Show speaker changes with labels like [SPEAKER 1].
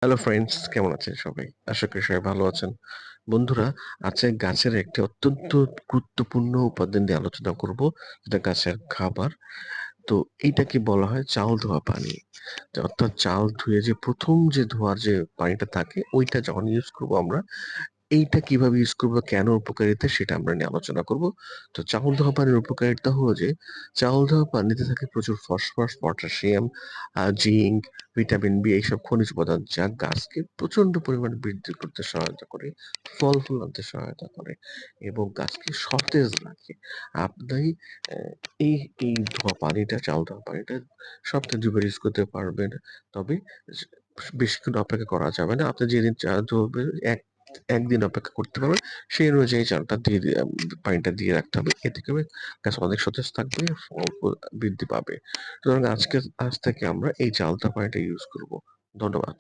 [SPEAKER 1] Hello friends, কেমন আছেন সবাই? আশা করি সবাই ভালো আছেন। বন্ধুরা, আজকে গাছের একটি অত্যন্ত গুরুত্বপূর্ণ উপাদান নিয়ে আলোচনা করব, যেটা গাছের খাবার। তো এইটাকে বলা হয় চাল ধোয়া পানি। অর্থাৎ চাল ধুয়ে যে ১ম যে ধোয়ার যে পানিটা থাকে, ওইটা যখন ইউজ করব আমরা, এইটা কিভাবে ইউজ করবো, কেন উপকারিতা সেটা আমরা নিয়ে আলোচনা করব। তো চাউল ধোয়া পানির উপকারিতা হলো যে, চাউল ধোয়া পানিতে থাকে প্রচুর phosphorus, potassium, zinc, vitamin B এইসব খনিজ উপাদান যা গাছকে প্রচন্ড পরিমাণে বৃদ্ধি করতে সহায়তা করে, ফল ফুল আনতে সহায়তা করে এবং গাছকে সতেজ রাখে। আপনি আহ, এই এই ধোয়া পানিটা, চাউল ধোয়া পানিটা সপ্তাহে ২ বার ইউজ করতে পারবেন। তবে বেশিক্ষণ অপেক্ষা করা যাবে না। আপনি যেদিন চা ধোবেন একদিন অপেক্ষা করতে পারবেন। সেই অনুযায়ী চালটা দিয়ে পানিটা দিয়ে রাখতে হবে। এতে করে গাছ অনেক সতেজ থাকবে, ফল ফুল বৃদ্ধি পাবে। সুতরাং আজ থেকে আমরা এই চালতা পানিটা ইউজ করব। ধন্যবাদ।